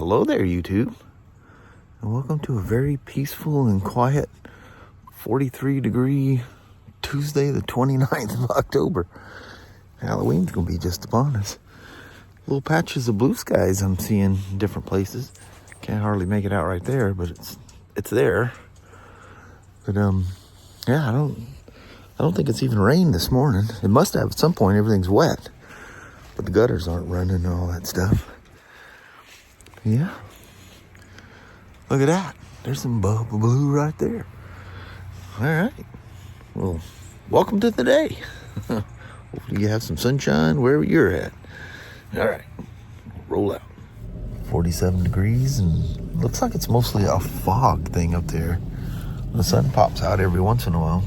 Hello there, YouTube, and welcome to a very peaceful and quiet 43-degree Tuesday, the 29th of October. Halloween's gonna be just upon us. Little patches of blue skies I'm seeing in different places. Can't hardly make it out right there, but it's there. But yeah, I don't think it's even rained this morning. It must have at some point. Everything's wet, but the gutters aren't running and all that stuff. Yeah. Look at that. There's some bubble blue right there. All right. Well, welcome to the day. Hopefully you have some sunshine wherever you're at. All right. Roll out. 47 degrees, and looks like it's mostly a fog thing up there. The sun pops out every once in a while.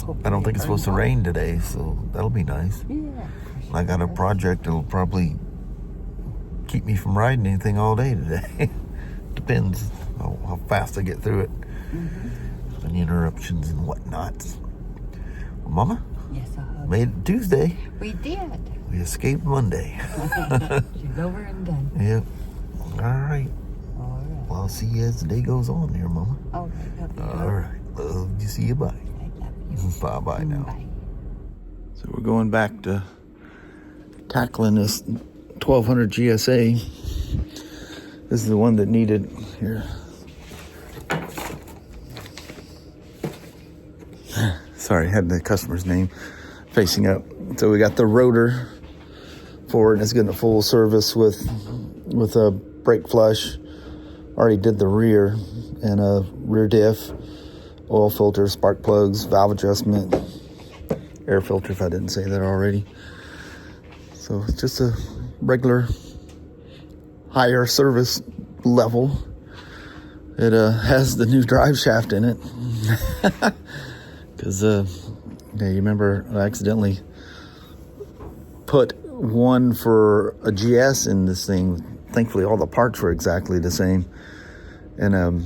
But I don't think it's supposed to rain today, so that'll be nice. Yeah. I got a project that'll probably keep me from riding anything all day today. Depends how fast I get through it. Mm-hmm. And interruptions and whatnot. Well, Mama? Yes, made it Tuesday. We did. We escaped Monday. She's over and done. Yep. All right. Well, I'll see you as the day goes on here, Mama. All right. All right. Love you. See you. Bye. I love you. Bye now. Bye. So we're going back to tackling this 1200 GSA. This is the one that needed here. Sorry, I had the customer's name facing up. So we got the rotor for it, and it's getting a full service with a brake flush. Already did the rear and a rear diff, oil filter, spark plugs, valve adjustment, air filter if I didn't say that already. So it's just a regular higher service level. It has the new drive shaft in it. Because yeah, you remember I accidentally put one for a GS in this thing. Thankfully all the parts were exactly the same. And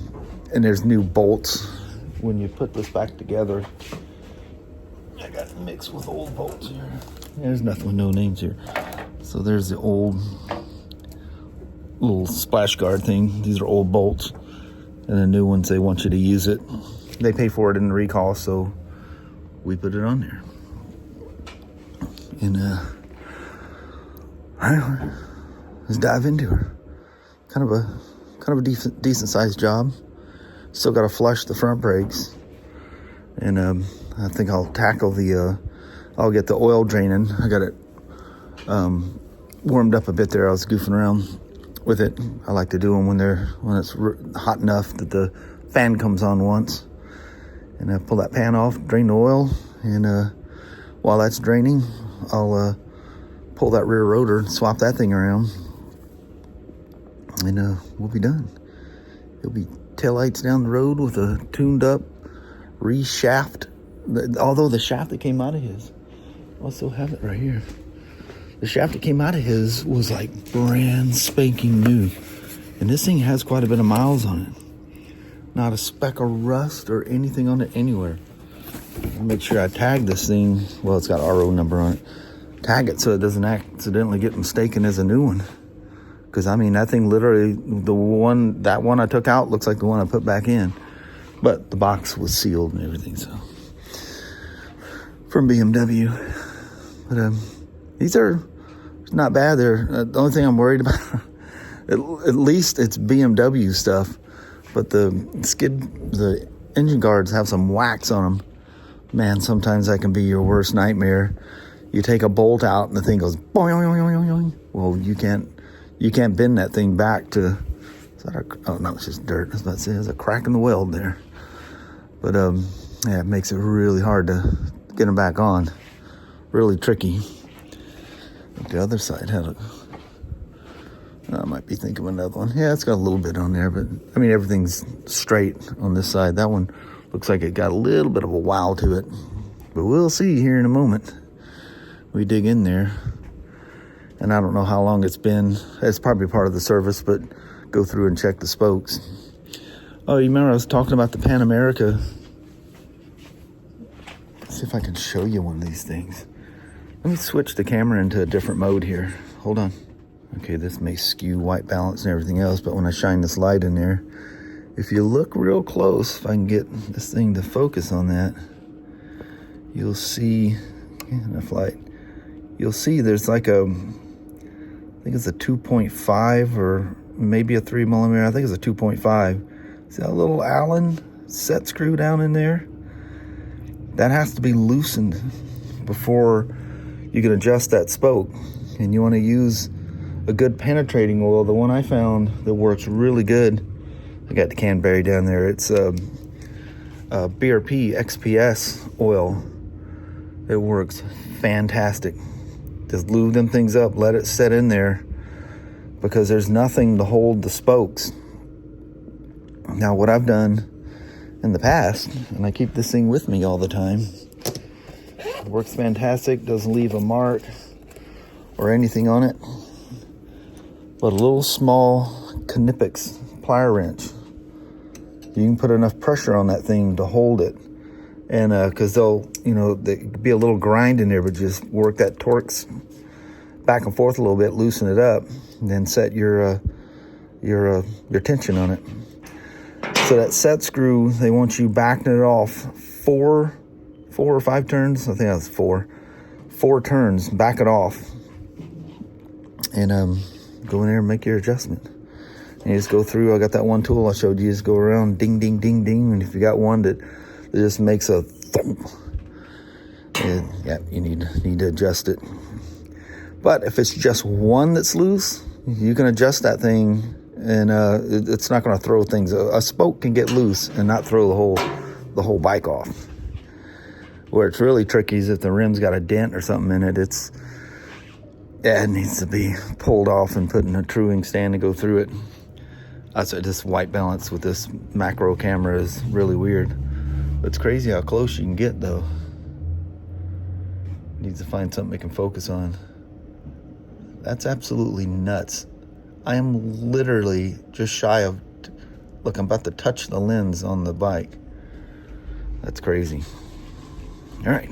there's new bolts. When you put this back together, I got it mixed with old bolts here. There's nothing with no names here. So there's the old little splash guard thing. These are old bolts. And the new ones, they want you to use it. They pay for it in the recall, so we put it on there. And all right, let's dive into her. Kind of a decent sized job. Still got to flush the front brakes. And I think I'll tackle I'll get the oil draining. I got it warmed up a bit there. I was goofing around with it. I like to do them when it's hot enough that the fan comes on once. And I pull that pan off, drain the oil, and while that's draining, I'll pull that rear rotor and swap that thing around, and we'll be done. It'll be taillights down the road with a tuned up re-shaft. Although the shaft that came out of his, I still have it right here. The shaft that came out of his was like brand spanking new. And this thing has quite a bit of miles on it. Not a speck of rust or anything on it anywhere. I'll make sure I tag this thing. Well, it's got RO number on it. Tag it so it doesn't accidentally get mistaken as a new one. Because, I mean, that thing literally, that one I took out looks like the one I put back in. But the box was sealed and everything, so. From BMW. But these are not bad. They're the only thing I'm worried about, at least it's BMW stuff. But the engine guards have some wax on them. Man, sometimes that can be your worst nightmare. You take a bolt out and the thing goes boing. Well, you can't bend that thing back to. Oh no, it's just dirt. I was about to say there's a crack in the weld there. But yeah, it makes it really hard to get them back on. Really tricky. But the other side had I might be thinking of another one. Yeah, it's got a little bit on there, but I mean, everything's straight on this side. That one looks like it got a little bit of a wow to it, but we'll see here in a moment. We dig in there, and I don't know how long it's been. It's probably part of the service, but go through and check the spokes. Oh, you remember I was talking about the Pan America? Let's see if I can show you one of these things. Let me switch the camera into a different mode here. Hold on. Okay, this may skew white balance and everything else, but when I shine this light in there, if you look real close, if I can get this thing to focus on that, you'll see, enough light, you'll see there's like a, I think it's a 2.5 or maybe a 3mm, I think it's a 2.5. See that little Allen set screw down in there? That has to be loosened before you can adjust that spoke. And you want to use a good penetrating oil. The one I found that works really good, I got the Canberry down there, it's a BRP XPS oil. It works fantastic. Just lube them things up, let it set in there, because there's nothing to hold the spokes. Now what I've done in the past, and I keep this thing with me all the time, it works fantastic, doesn't leave a mark or anything on it, but a little small Knipex plier wrench. You can put enough pressure on that thing to hold it, and because they'll, there could be a little grind in there, but just work that Torx back and forth a little bit, loosen it up, and then set your tension on it. So that set screw, they want you backing it off four or five turns. I think that's four turns. Back it off, and go in there and make your adjustment. And you just go through. I got that one tool I showed you. Just go around, ding, ding, ding, ding. And if you got one that just makes a thump, yeah, you need to adjust it. But if it's just one that's loose, you can adjust that thing, and it's not going to throw things. A spoke can get loose and not throw the whole bike off. Where it's really tricky is if the rim's got a dent or something in it. It needs to be pulled off and put in a truing stand to go through it. That's this white balance with this macro camera is really weird. It's crazy how close you can get though. Needs to find something it can focus on. That's absolutely nuts. I am literally just shy of, look, I'm about to touch the lens on the bike. That's crazy. All right,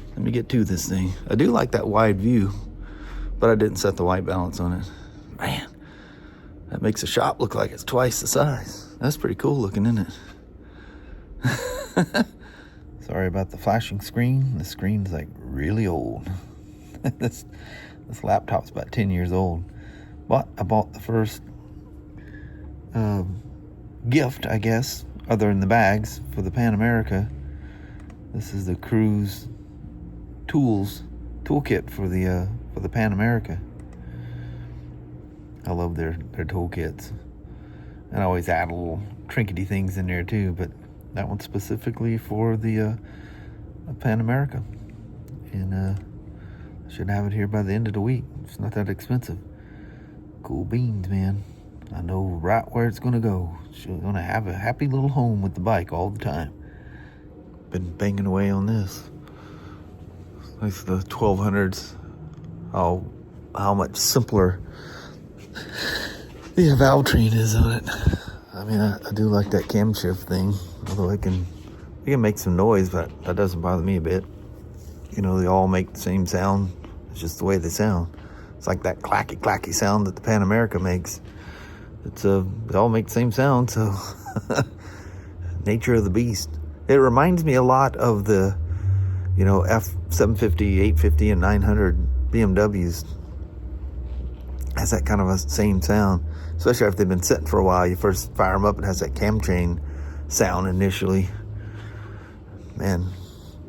let me get to this thing. I do like that wide view, but I didn't set the white balance on it. Man, that makes the shop look like it's twice the size. That's pretty cool looking, isn't it? Sorry about the flashing screen. The screen's like really old. This laptop's about 10 years old. But I bought the first gift, I guess, other than the bags, for the Pan America. This is the Cruz toolkit for the Pan America. I love their toolkits. And I always add little trinkety things in there too, but that one's specifically for the Pan America. And I should have it here by the end of the week. It's not that expensive. Cool beans, man. I know right where it's gonna go. She's gonna have a happy little home with the bike all the time. Been banging away on this. It's the 1200s. How much simpler the valve train is on it. I mean, I do like that camshaft thing. Although it can make some noise, but that doesn't bother me a bit. They all make the same sound. It's just the way they sound. It's like that clacky sound that the Pan America makes. They all make the same sound, so nature of the beast. It reminds me a lot of the, F750, 850, and 900 BMWs. Has that kind of a same sound, especially if they've been sitting for a while. You first fire them up, it has that cam chain sound initially. Man,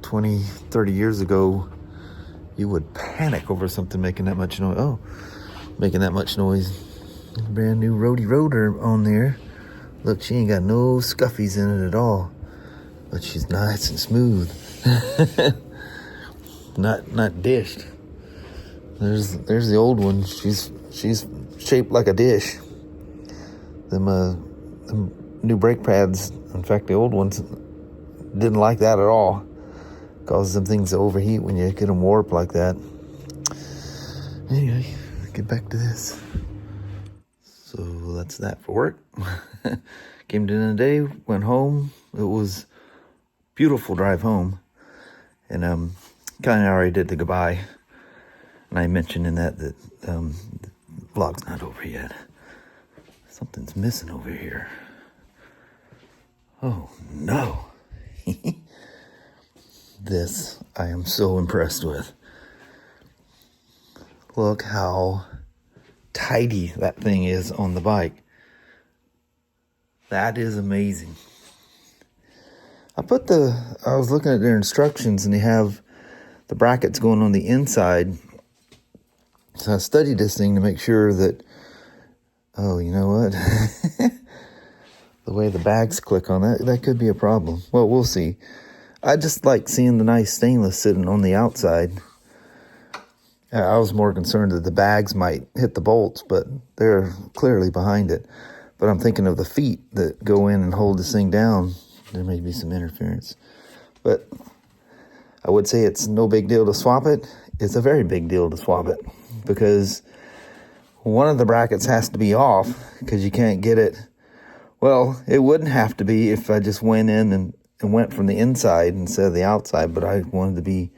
20, 30 years ago, you would panic over something making that much noise. Making that much noise. Brand new roadie rotor on there. Look, she ain't got no scuffies in it at all, but she's nice and smooth. not dished. There's the old one. She's shaped like a dish. Them new brake pads. In fact, the old ones didn't like that at all. Causes them things to overheat when you get them warped like that. Anyway, get back to this. So that's that for work. Came to the end of the day, went home. It was beautiful drive home. And kind of already did the goodbye. And I mentioned in that vlog's not over yet. Something's missing over here. Oh, no. This I am so impressed with. Look how tidy that thing is on the bike. That is amazing. I was looking at their instructions and they have the brackets going on the inside. So I studied this thing to make sure that, oh, you know what? The way the bags click on that could be a problem. Well, we'll see. I just like seeing the nice stainless sitting on the outside. I was more concerned that the bags might hit the bolts, but they're clearly behind it. But I'm thinking of the feet that go in and hold this thing down. There may be some interference. But I would say it's no big deal to swap it. It's a very big deal to swap it because one of the brackets has to be off because you can't get it. Well, it wouldn't have to be if I just went in and went from the inside instead of the outside, but I wanted to be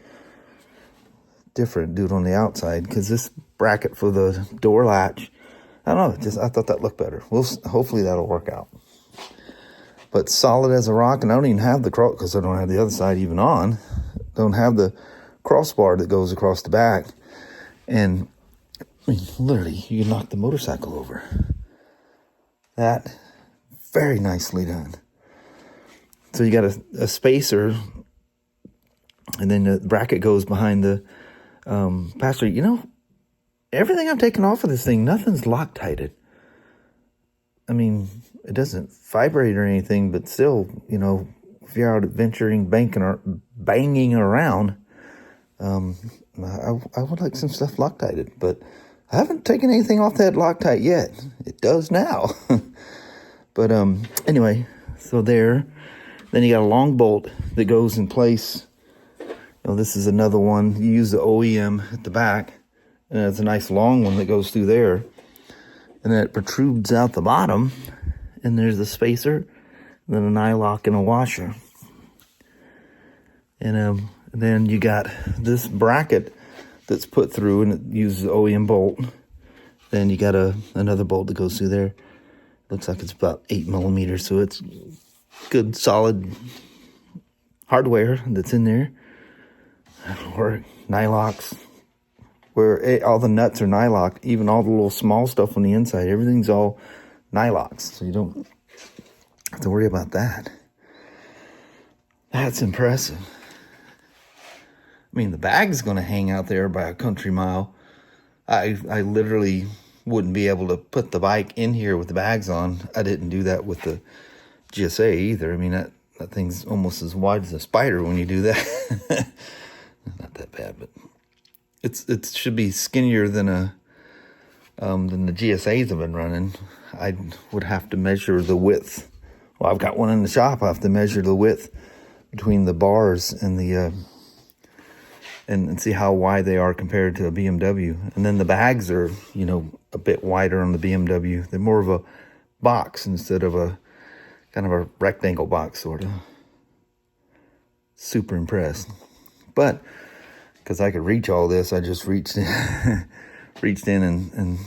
different, do it on the outside because this bracket for the door latch, I don't know, I thought that looked better. Hopefully that'll work out. But solid as a rock, and I don't even have the cross because I don't have the other side even on. Don't have the crossbar that goes across the back, and I mean, literally you can knock the motorcycle over. That very nicely done. So you got a spacer, and then the bracket goes behind the passenger. You know, everything I'm taking off of this thing, nothing's Loctited. I mean, it doesn't vibrate or anything, but still, you know, if you're out adventuring, banging around, I would like some stuff Loctited, but I haven't taken anything off that Loctite yet. It does now. But anyway, so there. Then you got a long bolt that goes in place. You know, this is another one. You use the OEM at the back, and it's a nice long one that goes through there. And then it protrudes out the bottom, and there's a spacer, and then a nylock and a washer. And then you got this bracket that's put through, and it uses the OEM bolt. Then you got another bolt that goes through there. Looks like it's about 8 millimeters, so it's good, solid hardware that's in there. Or nylocks, where all the nuts are nylocked, even all the little small stuff on the inside, everything's all nylocks, so you don't have to worry about that. That's impressive. I mean, the bag's going to hang out there by a country mile. I literally wouldn't be able to put the bike in here with the bags on. I didn't do that with the GSA either. I mean, that thing's almost as wide as a Spyder when you do that. Not that bad, but it should be skinnier than the GSAs have been running. I would have to measure the width. Well, I've got one in the shop. I have to measure the width between the bars and the and see how wide they are compared to a BMW. And then the bags are, you know, a bit wider on the BMW. They're more of a box instead of a kind of a rectangle box, sort of. Super impressed. But because I could reach all this, I just reached in, and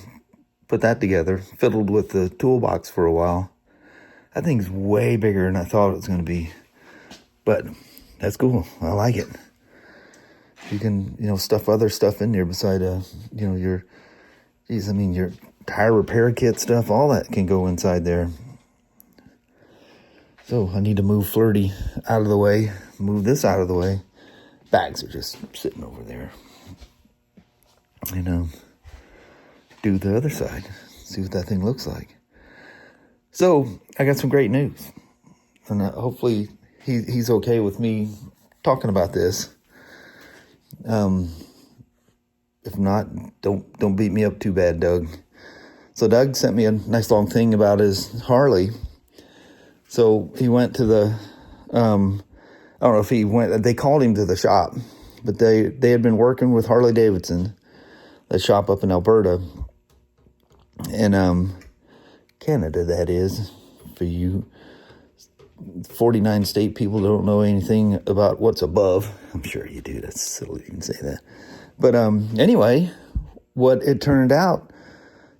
put that together. Fiddled with the toolbox for a while. That thing's way bigger than I thought it was going to be. But that's cool. I like it. You can, you know, stuff other stuff in there beside, you know, your tire repair kit stuff. All that can go inside there. So I need to move Flirty out of the way. Move this out of the way. Bags are just sitting over there. And do the other side. See what that thing looks like. So I got some great news. And hopefully he's okay with me talking about this. If not, don't beat me up too bad, Doug. So Doug sent me a nice long thing about his Harley. So he went to the, I don't know if he went, they called him to the shop, but they had been working with Harley-Davidson, the shop up in Alberta, and Canada, that is, for you 49 state people don't know anything about what's above. I'm sure you do. That's silly you can say that. But anyway, what it turned out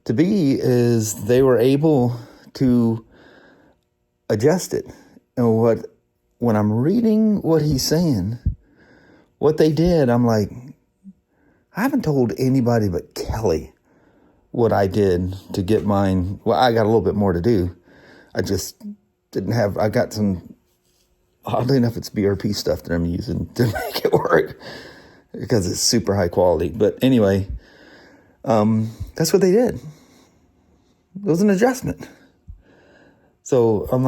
to be is they were able to adjust it. And when I'm reading what he's saying, what they did, I'm like, I haven't told anybody but Kelly what I did to get mine. Well, I got a little bit more to do. I just didn't have, I got some, oddly enough, it's BRP stuff that I'm using to make it work because it's super high quality. But anyway, that's what they did. It was an adjustment. So I'm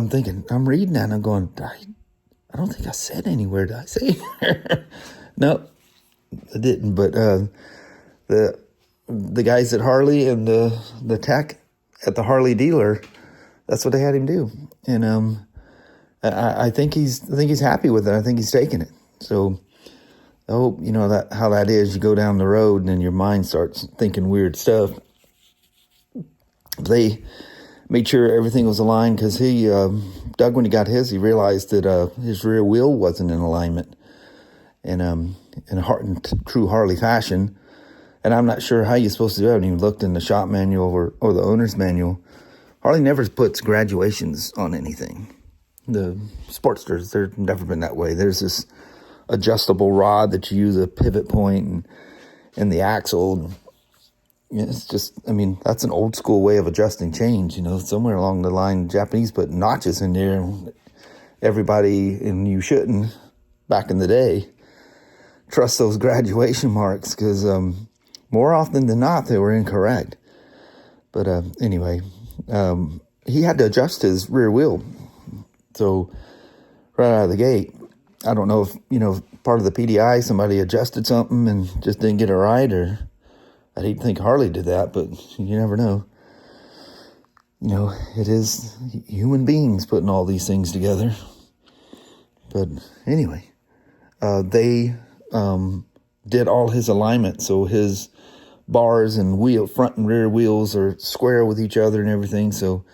thinking, I'm reading that and I'm going, I don't think I said anywhere. Did I say anywhere? No, I didn't. But the guys at Harley and the tech at the Harley dealer, that's what they had him do. And I think he's happy with it. I think he's taking it. So I hope that how that is. You go down the road and then your mind starts thinking weird stuff. They made sure everything was aligned because Doug, when he got his, he realized that his rear wheel wasn't in alignment, and in true Harley fashion. And I'm not sure how you're supposed to do it. I haven't even looked in the shop manual or the owner's manual. Harley never puts graduations on anything. The Sportsters, they've never been that way. There's this adjustable rod that you use a pivot point and the axle. It's just, that's an old school way of adjusting change. Somewhere along the line, Japanese put notches in there. Everybody, and you shouldn't, back in the day, trust those graduation marks because more often than not, they were incorrect. But anyway, he had to adjust his rear wheel. So right out of the gate, I don't know if, part of the PDI, somebody adjusted something and just didn't get it right, or I didn't think Harley did that, but you never know. It is human beings putting all these things together. But anyway, they did all his alignment, so his bars and front and rear wheels are square with each other and everything. So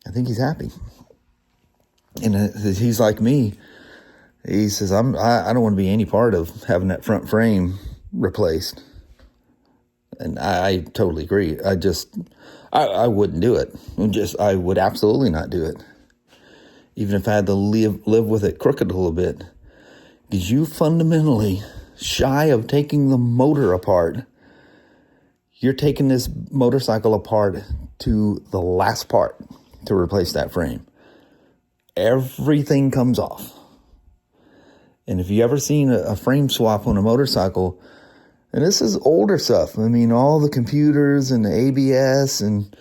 I think he's happy. And he's like me. He says, I don't want to be any part of having that front frame replaced. And I totally agree. I wouldn't do it. I would absolutely not do it. Even if I had to live with it crooked a little bit. Because you fundamentally, shy of taking the motor apart, you're taking this motorcycle apart to the last part to replace that frame. Everything comes off. And if you ever seen a frame swap on a motorcycle, and this is older stuff. All the computers and the ABS and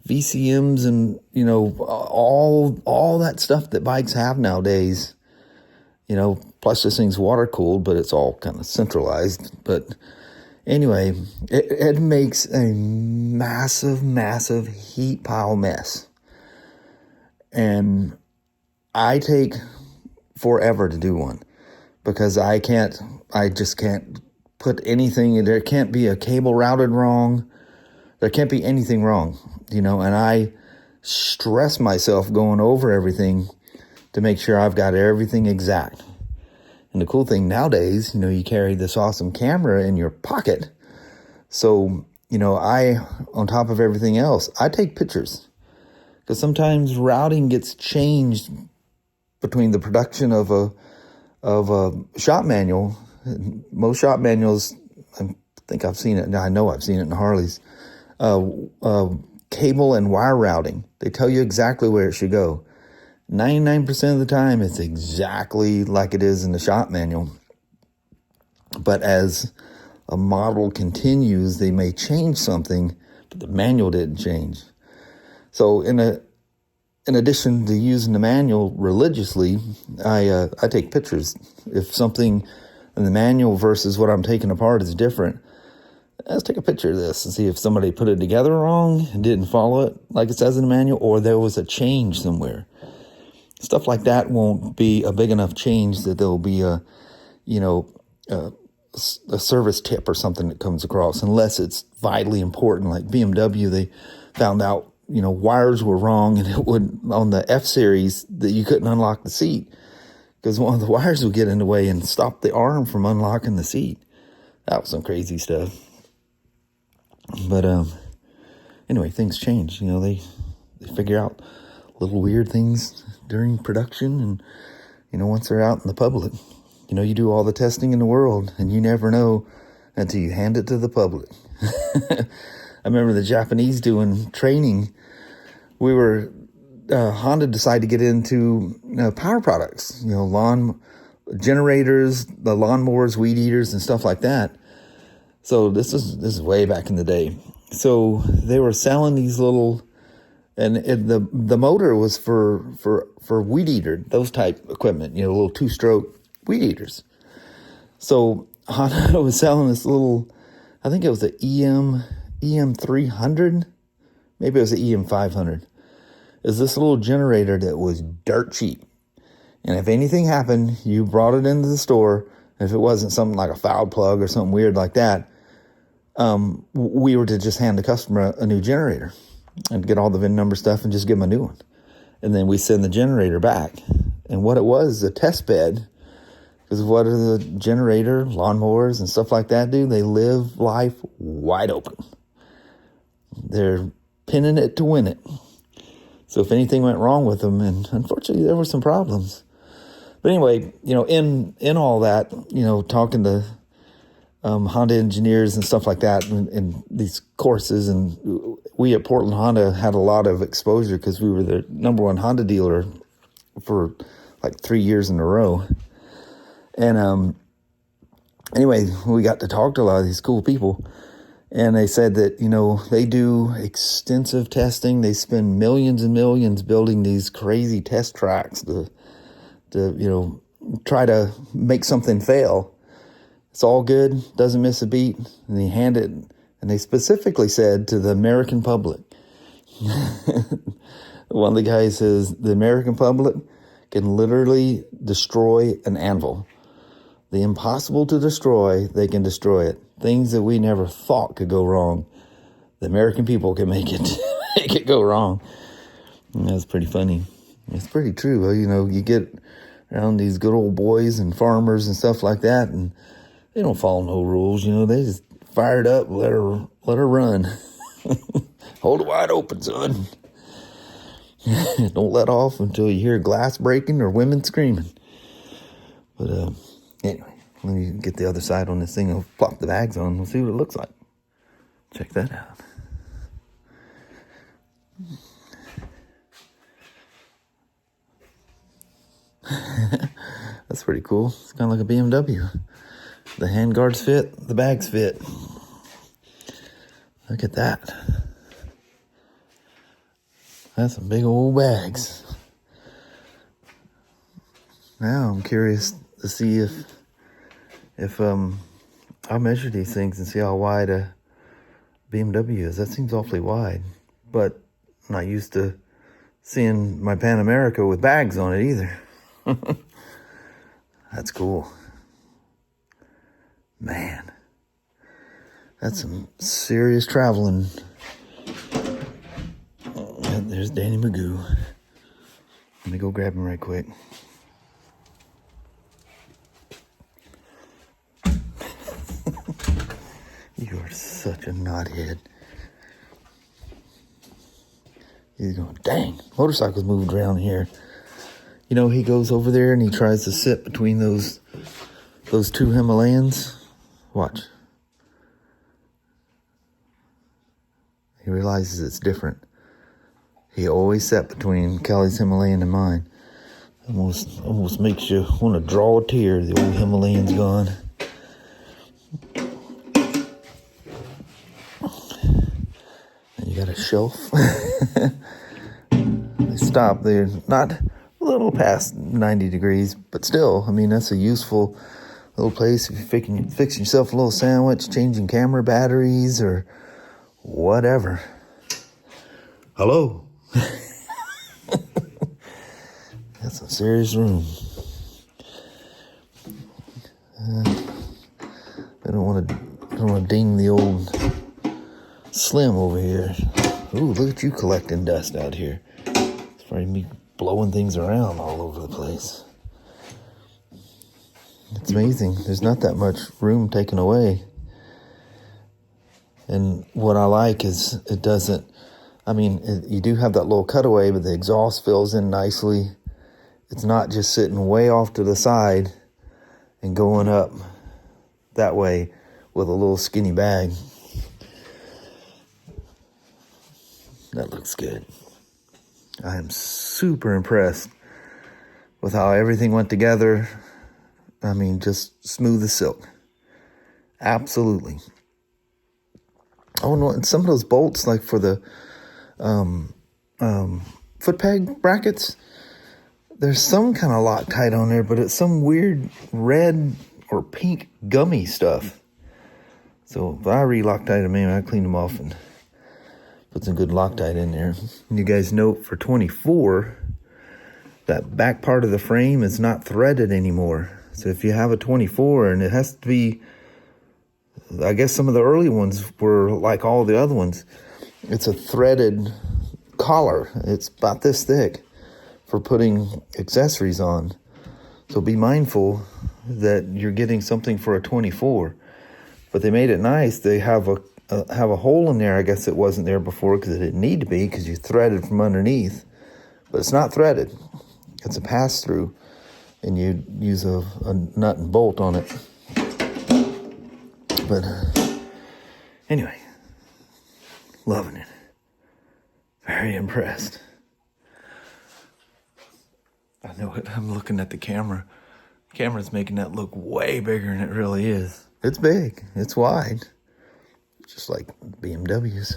VCMs and, all that stuff that bikes have nowadays, plus this thing's water cooled, but it's all kind of centralized. But anyway, it makes a massive, massive heat pile mess. And I take forever to do one because I just can't put anything, there can't be a cable routed wrong. There can't be anything wrong, and I stress myself going over everything to make sure I've got everything exact. And the cool thing nowadays, you carry this awesome camera in your pocket. So, I, on top of everything else, I take pictures because sometimes routing gets changed between the production of a shop manual. Most shop manuals, I think I've seen it. I know I've seen it in Harley's. Cable and wire routing. They tell you exactly where it should go. 99% of the time, it's exactly like it is in the shop manual. But as a model continues, they may change something, but the manual didn't change. So in addition to using the manual religiously, I take pictures. If something in the manual versus what I'm taking apart is different, let's take a picture of this and see if somebody put it together wrong and didn't follow it like it says in the manual, or there was a change somewhere. Stuff like that won't be a big enough change that there'll be a service tip or something that comes across, unless it's vitally important. Like BMW, they found out, wires were wrong, and it would, on the F series, that you couldn't unlock the seat because one of the wires would get in the way and stop the arm from unlocking the seat. That was some crazy stuff. But anyway, things change. You know, they figure out little weird things during production, and you know, once they're out in the public, you know, you do all the testing in the world, and you never know until you hand it to the public. I remember the Japanese doing training. Honda decided to get into power products, you know, lawn generators, the lawnmowers, weed eaters, and stuff like that. So this is way back in the day. So they were selling these little, and the motor was for weed eater, those type equipment, you know, little 2-stroke weed eaters. So Honda was selling this little, I think it was the EM 300, maybe it was the EM 500. Is this little generator that was dirt cheap. And if anything happened, you brought it into the store. If it wasn't something like a foul plug or something weird like that, we were to just hand the customer a new generator and get all the VIN number stuff and just give them a new one. And then we send the generator back. And what it was, a test bed, because what do the generator, lawnmowers, and stuff like that do? They live life wide open. They're pinning it to win it. So if anything went wrong with them, and unfortunately there were some problems. But anyway, you know, in all that, you know, talking to Honda engineers and stuff like that in these courses, and we at Portland Honda had a lot of exposure because we were the #1 Honda dealer for like 3 years in a row. And anyway, we got to talk to a lot of these cool people. And they said that, you know, they do extensive testing. They spend millions and millions building these crazy test tracks to you know, try to make something fail. It's all good, doesn't miss a beat. And they hand it, and they specifically said to the American public. One of the guys says, the American public can literally destroy an anvil. The impossible to destroy, they can destroy it. Things that we never thought could go wrong, the American people can make it go wrong. And that's pretty funny. It's pretty true. You know, you get around these good old boys and farmers and stuff like that, and they don't follow no rules. You know, they just fire it up, let her run. Hold it wide open, son. Don't let off until you hear glass breaking or women screaming. But anyway, let me get the other side on this thing. I'll plop the bags on. We'll see what it looks like. Check that out. That's pretty cool. It's kind of like a BMW. The handguards fit, the bags fit. Look at that. That's some big old bags. Now I'm curious to see if I'll measure these things and see how wide a BMW is. That seems awfully wide, but I'm not used to seeing my Pan America with bags on it either. That's cool. Man, that's some serious traveling. There's Danny Magoo. Let me go grab him right quick. You are such a knothead. He's going, dang, motorcycles moved around here. You know, he goes over there and he tries to sit between those two Himalayans. Watch. He realizes it's different. He always sat between Kelly's Himalayan and mine. Almost makes you want to draw a tear. The old Himalayan's gone. And you got a shelf. They stop. They're not a little past 90 degrees, but still, I mean, that's a useful little place if you're fixing yourself a little sandwich, changing camera batteries, or whatever. Hello. That's a serious room. I don't want to ding the old Slim over here. Ooh, look at you collecting dust out here. It's probably me blowing things around all over the place. It's amazing. There's not that much room taken away. And what I like is it doesn't, I mean, you do have that little cutaway, but the exhaust fills in nicely. It's not just sitting way off to the side and going up that way with a little skinny bag. That looks good. I am super impressed with how everything went together. I mean, just smooth as silk. Absolutely. Oh, no, and some of those bolts, like for the foot peg brackets, there's some kind of Loctite on there, but it's some weird red or pink gummy stuff. So if I re-Loctite them in, I clean them off and put some good Loctite in there. And you guys note for 24, that back part of the frame is not threaded anymore. So if you have a 24, and it has to be, I guess some of the early ones were like all the other ones, it's a threaded collar. It's about this thick for putting accessories on. So be mindful that you're getting something for a 24. But they made it nice. They have a hole in there. I guess it wasn't there before because it didn't need to be, because you threaded from underneath. But it's not threaded. It's a pass-through, and you use a nut and bolt on it. But anyway, loving it. Very impressed. I know it. I'm looking at the camera. The camera's making that look way bigger than it really is. It's big. It's wide. Just like BMWs.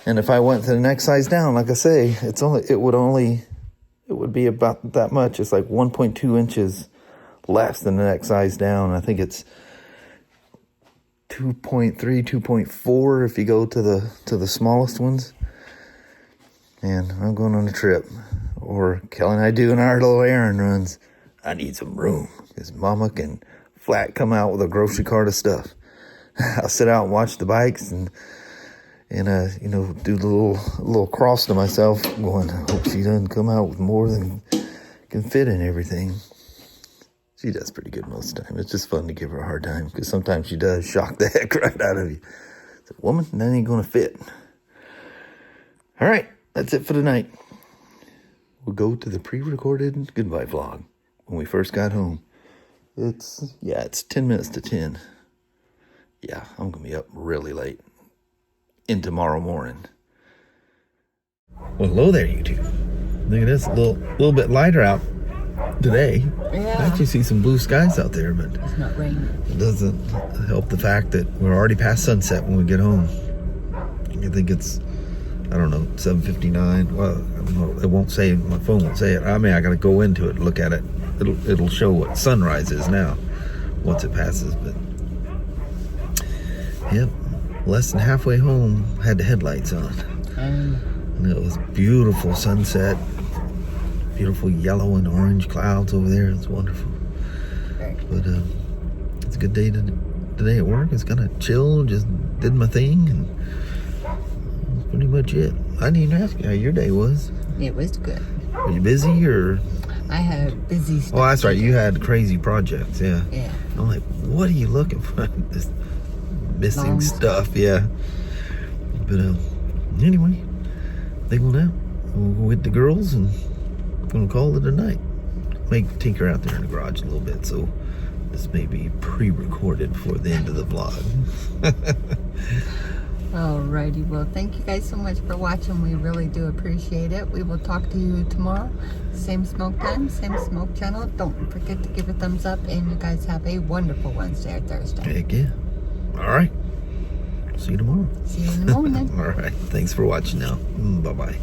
And if I went to the next size down, like I say, it would be about that much. It's like 1.2 inches less than the next size down. I think it's 2.3, 2.4 if you go to the smallest ones. And I'm going on a trip. Or Kelly and I doing our little errand runs. I need some room, because Mama can flat come out with a grocery cart of stuff. I'll sit out and watch the bikes and do the little cross to myself, going, I hope she doesn't come out with more than can fit in everything. She does pretty good most of the time. It's just fun to give her a hard time, because sometimes she does shock the heck right out of you. So, woman, that ain't gonna fit. All right, that's it for tonight. We'll go to the pre-recorded goodbye vlog when we first got home. It's 10 minutes to 10. Yeah, I'm going to be up really late. In tomorrow morning. Well, hello there, YouTube. Look at this, a little bit lighter out today. Yeah. I actually see some blue skies out there, but It's not raining. it doesn't help the fact that we're already past sunset when we get home. I think it's, I don't know, 7:59. Well, I don't know, it won't say, my phone won't say it. I mean, I got to go into it and look at it. It'll show what sunrise is now once it passes, but yep, less than halfway home, had the headlights on. And it was beautiful sunset, beautiful yellow and orange clouds over there. It's wonderful. But it's a good day today at work. It's kind of chill, just did my thing, and that's pretty much it. I didn't even ask you how your day was. It was good. Were you busy or? I had busy stuff. Oh, that's right. You had crazy projects, yeah. Yeah. I'm like, what are you looking for? This missing Long stuff, yeah. But anyway, I think we'll go with the girls and gonna call it a night. Make tinker out there in the garage a little bit, so this may be pre-recorded for the end of the vlog. Alrighty, well, thank you guys so much for watching. We really do appreciate it. We will talk to you tomorrow. Same smoke time, same smoke channel. Don't forget to give a thumbs up, and you guys have a wonderful Wednesday or Thursday. Heck yeah. All right. See you tomorrow. See you in the morning. All right. Thanks for watching now. Bye-bye.